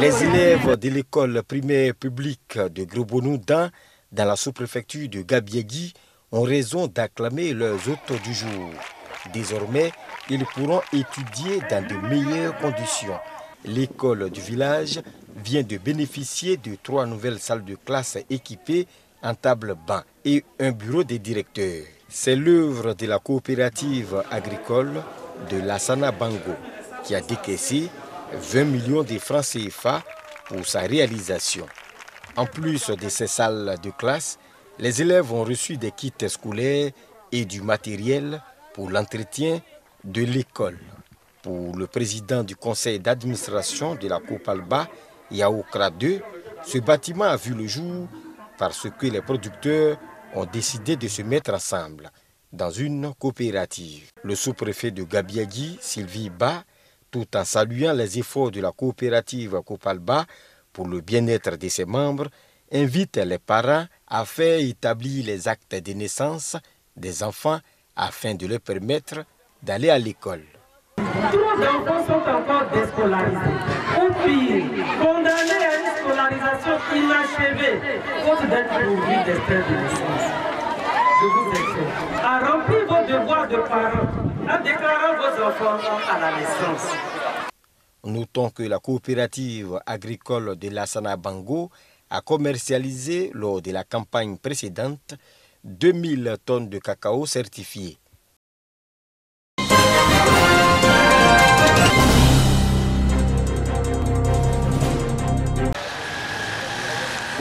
Les élèves de l'école primaire publique de Grobonoudan, dans la sous-préfecture de Gabiagui, ont raison d'acclamer leurs hôtes du jour. Désormais, ils pourront étudier dans de meilleures conditions. L'école du village vient de bénéficier de 3 nouvelles salles de classe équipées en table-banc et un bureau des directeurs. C'est l'œuvre de la coopérative agricole de Lassana Bango qui a décaissé 20 millions de francs CFA pour sa réalisation. En plus de ces salles de classe, les élèves ont reçu des kits scolaires et du matériel pour l'entretien de l'école. Pour le président du conseil d'administration de la Copalba, Yaokra 2, ce bâtiment a vu le jour parce que les producteurs ont décidé de se mettre ensemble dans une coopérative. Le sous-préfet de Gabiagui, Sylvie Ba, tout en saluant les efforts de la coopérative Copalba pour le bien-être de ses membres, invite les parents à faire établir les actes de naissance des enfants afin de leur permettre d'aller à l'école. Trop d'enfants sont encore déscolarisés. Ou pire, condamnés à une scolarisation inachevée, faute d'être pourvus d'extraits de naissance. Je vous exhorte à remplir vos devoirs de parents en déclarant vos enfants à la naissance. Notons que la coopérative agricole de Lassana Bango a commercialisé lors de la campagne précédente 2000 tonnes de cacao certifiées.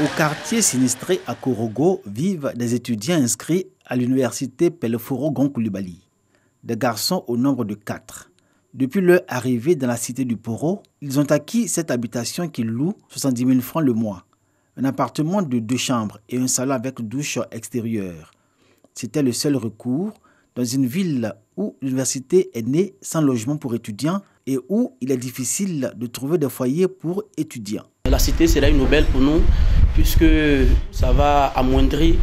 Au quartier sinistré à Korogo vivent des étudiants inscrits à l'université Peleforo-Gon Coulibaly. Des garçons au nombre de 4. Depuis leur arrivée dans la cité du Poro, ils ont acquis cette habitation qu'ils louent 70 000 francs le mois. Un appartement de 2 chambres et un salon avec douche extérieure. C'était le seul recours dans une ville où l'université est née sans logement pour étudiants et où il est difficile de trouver des foyers pour étudiants. La cité sera une aubaine pour nous puisque ça va amoindrir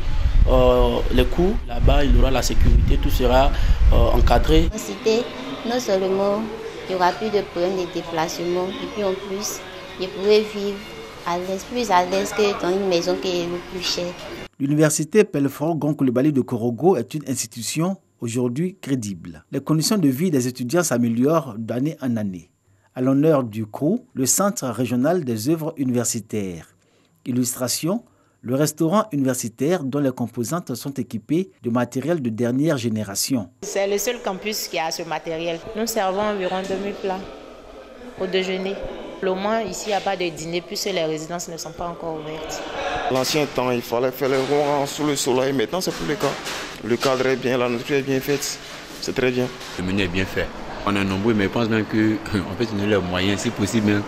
les coûts. Là-bas, il y aura la sécurité, tout sera encadré. La cité, non seulement il n'y aura plus de problème de déplacement, et puis en plus, je pourrai vivre plus à l'aise que dans une maison qui est le plus chère. L'université Peleforo-Gon Coulibaly de Korogo est une institution aujourd'hui crédible. Les conditions de vie des étudiants s'améliorent d'année en année. À l'honneur du CRU, le Centre régional des œuvres universitaires. Illustration, le restaurant universitaire dont les composantes sont équipées de matériel de dernière génération. C'est le seul campus qui a ce matériel. Nous servons environ 2000 plats au déjeuner. Le moins, ici, il n'y a pas de dîner puisque les résidences ne sont pas encore ouvertes. L'ancien temps, il fallait faire les ronds sous le soleil. Maintenant, c'est plus le cas. Le cadre est bien, la nourriture est bien faite. C'est très bien. Le menu est bien fait. On est nombreux, mais je pense même qu'on peut tenir les moyens, si possible, même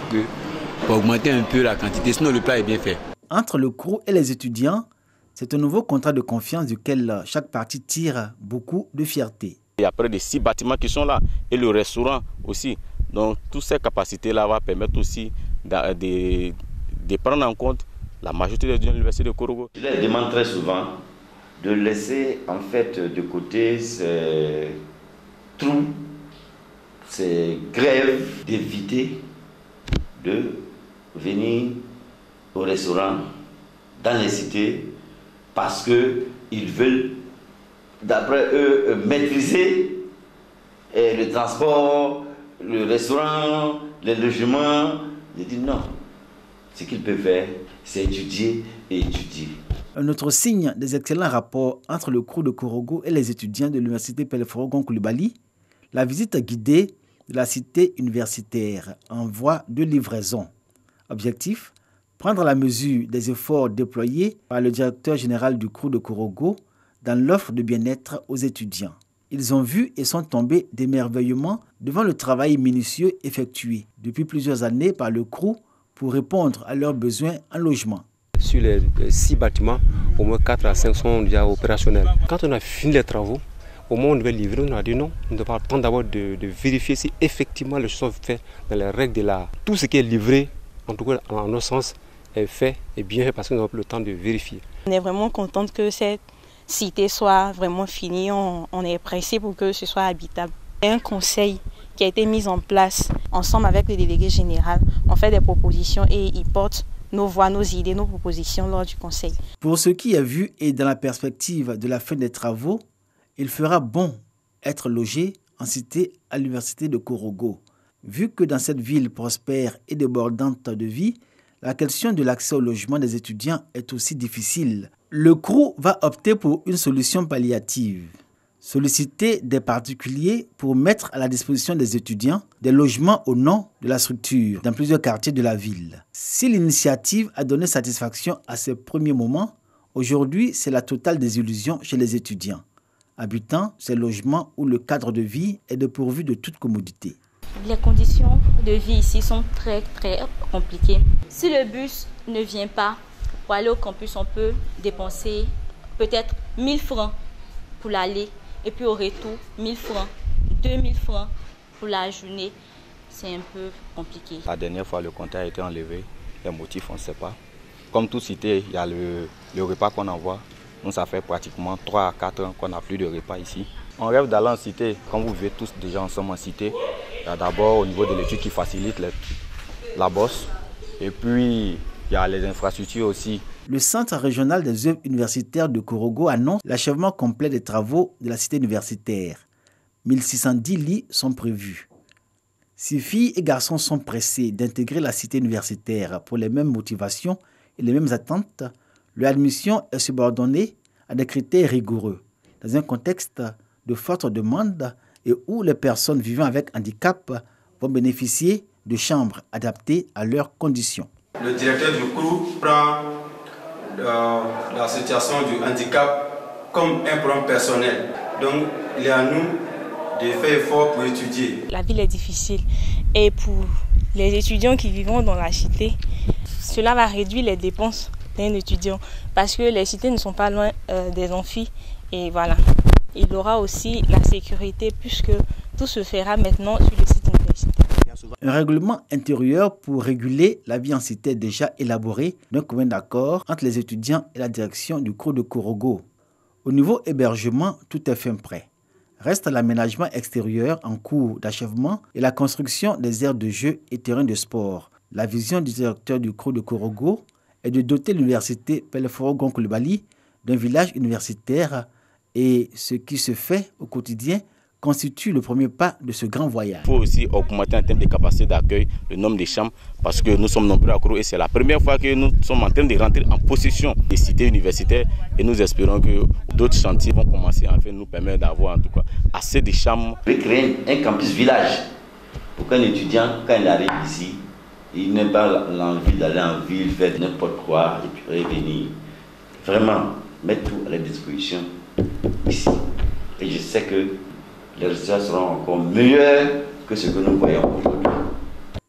pour augmenter un peu la quantité. Sinon, le plat est bien fait. Entre le CRU et les étudiants, c'est un nouveau contrat de confiance duquel chaque partie tire beaucoup de fierté. Il y a près de 6 bâtiments qui sont là et le restaurant aussi. Donc, toutes ces capacités-là vont permettre aussi de prendre en compte la majorité des étudiants de l'université de Korogo. Je leur demande très souvent de laisser en fait de côté ces trous, ces grèves, d'éviter de venir au restaurant dans les cités parce qu'ils veulent, d'après eux, maîtriser le transport, le restaurant, les logements. J'ai dit non. Ce qu'ils peuvent faire, c'est étudier et étudier. Un autre signe des excellents rapports entre le CRU de Korogo et les étudiants de l'université Peleforo-Gon Coulibaly, la visite guidée de la cité universitaire en voie de livraison. Objectif, prendre la mesure des efforts déployés par le directeur général du CRU de Korogo dans l'offre de bien-être aux étudiants. Ils ont vu et sont tombés d'émerveillement devant le travail minutieux effectué depuis plusieurs années par le CRU pour répondre à leurs besoins en logement. Sur les 6 bâtiments, au moins 4 à 5 sont déjà opérationnels. Quand on a fini les travaux, au moment où on devait livrer, on a dit non, on devait attendre d'abord de vérifier si effectivement les choses sont faites dans les règles de l'art. Tout ce qui est livré, en tout cas en notre sens, est fait et bien fait parce que nous avons pris le temps de vérifier. On est vraiment contente que cette cité soit vraiment finie. On est pressé pour que ce soit habitable. Il y a un conseil qui a été mis en place ensemble avec le délégué général. On fait des propositions et ils portent nos voix, nos idées, nos propositions lors du conseil. Pour ce qui est vu et dans la perspective de la fin des travaux, il fera bon être logé en cité à l'université de Korogo. Vu que dans cette ville prospère et débordante de vie, la question de l'accès au logement des étudiants est aussi difficile. Le CROU va opter pour une solution palliative. Solliciter des particuliers pour mettre à la disposition des étudiants des logements au nom de la structure dans plusieurs quartiers de la ville. Si l'initiative a donné satisfaction à ces premiers moments, aujourd'hui c'est la totale désillusion chez les étudiants, habitant ces logements où le cadre de vie est dépourvu de toute commodité. Les conditions de vie ici sont très compliquées. Si le bus ne vient pas, pour aller au campus, on peut dépenser peut-être 1000 francs pour l'aller. Et puis au retour, 1000 francs, 2000 francs pour la journée, c'est un peu compliqué. La dernière fois, le compteur a été enlevé. Les motifs, on ne sait pas. Comme toute cité, il y a le repas qu'on envoie. Nous, ça fait pratiquement 3 à 4 ans qu'on n'a plus de repas ici. On rêve d'aller en cité. Quand vous vivez tous déjà ensemble en cité, il y a d'abord au niveau de l'étude qui facilite la bosse. Et puis, il y a les infrastructures aussi. Le Centre régional des œuvres universitaires de Korogo annonce l'achèvement complet des travaux de la cité universitaire. 1610 lits sont prévus. Si filles et garçons sont pressés d'intégrer la cité universitaire pour les mêmes motivations et les mêmes attentes, leur admission est subordonnée à des critères rigoureux, dans un contexte de forte demande et où les personnes vivant avec handicap vont bénéficier de chambres adaptées à leurs conditions. Le directeur du CROU prend la situation du handicap comme un problème personnel. Donc, il est à nous de faire effort pour étudier. La ville est difficile et pour les étudiants qui vivent dans la cité, cela va réduire les dépenses d'un étudiant parce que les cités ne sont pas loin des amphis et voilà. Il aura aussi la sécurité puisque tout se fera maintenant sur le site universitaire. Un règlement intérieur pour réguler la vie en cité est déjà élaboré d'un commun accord entre les étudiants et la direction du CROU de Korogo. Au niveau hébergement, tout est fin prêt. Reste l'aménagement extérieur en cours d'achèvement et la construction des aires de jeu et terrains de sport. La vision du directeur du CROU de Korogo est de doter l'université Peleforo-Gon-Coulibaly d'un village universitaire et ce qui se fait au quotidien constitue le premier pas de ce grand voyage. Il faut aussi augmenter en termes de capacité d'accueil le nombre de chambres parce que nous sommes nombreux à Korogo et c'est la première fois que nous sommes en train de rentrer en possession des cités universitaires et nous espérons que d'autres chantiers vont commencer à nous permettre d'avoir en tout cas assez de chambres. On peut créer un campus village pour qu'un étudiant, quand il arrive ici, il n'ait pas l'envie d'aller en ville, faire n'importe quoi et puis revenir. Vraiment, mettre tout à la disposition ici. Et je sais que les résultats seront encore meilleurs que ce que nous voyons aujourd'hui.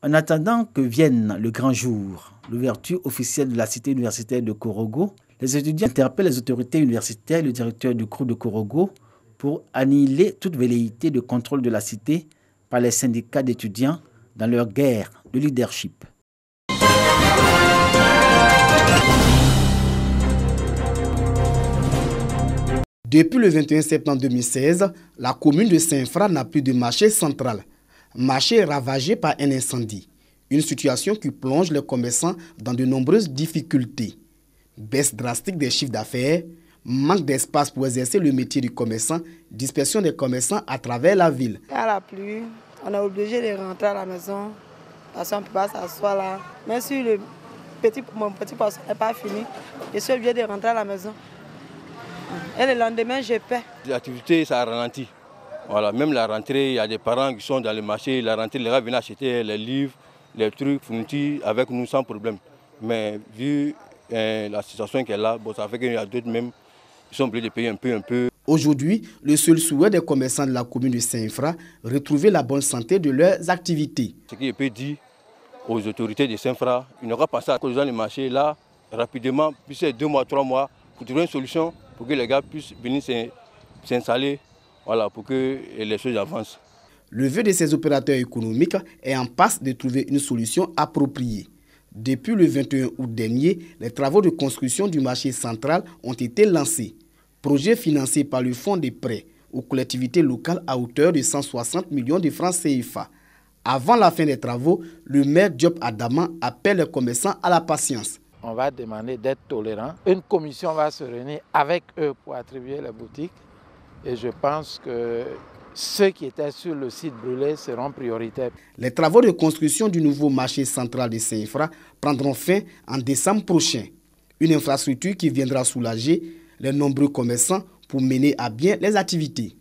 En attendant que vienne le grand jour, l'ouverture officielle de la cité universitaire de Korogo, les étudiants interpellent les autorités universitaires et le directeur du CROU de Korogo pour annihiler toute velléité de contrôle de la cité par les syndicats d'étudiants dans leur guerre de leadership. Depuis le 21 septembre 2016, la commune de Saint-Fra n'a plus de marché central. Marché ravagé par un incendie. Une situation qui plonge les commerçants dans de nombreuses difficultés. Baisse drastique des chiffres d'affaires, manque d'espace pour exercer le métier du commerçant, dispersion des commerçants à travers la ville. À la pluie, on est obligé de rentrer à la maison parce qu'on ne peut pas s'asseoir là. Même si mon petit poisson n'est pas fini, je suis obligé de rentrer à la maison. Et le lendemain, je paie. L'activité, ça ralentit. Voilà, même la rentrée, il y a des parents qui sont dans le marché. La rentrée, les gars viennent acheter les livres, les trucs, fournitures avec nous sans problème. Mais vu la situation qui est là, bon, ça fait qu'il y a d'autres même qui sont obligés de payer un peu. Aujourd'hui, le seul souhait des commerçants de la commune de Saint-Fra, retrouver la bonne santé de leurs activités. Ce que je peux dire aux autorités de Saint-Fra, ils n'auront pas ça à cause dans le marché là, rapidement, puis c'est 2 mois, 3 mois, pour trouver une solution pour que les gars puissent venir s'installer, voilà, pour que les choses avancent. Le vœu de ces opérateurs économiques est en passe de trouver une solution appropriée. Depuis le 21 août dernier, les travaux de construction du marché central ont été lancés. Projet financé par le Fonds des prêts aux collectivités locales à hauteur de 160 millions de francs CFA. Avant la fin des travaux, le maire Diop Adama appelle les commerçants à la patience. On va demander d'être tolérants. Une commission va se réunir avec eux pour attribuer les boutiques. Et je pense que ceux qui étaient sur le site brûlé seront prioritaires. Les travaux de construction du nouveau marché central de Saint-Infra prendront fin en décembre prochain. Une infrastructure qui viendra soulager les nombreux commerçants pour mener à bien les activités.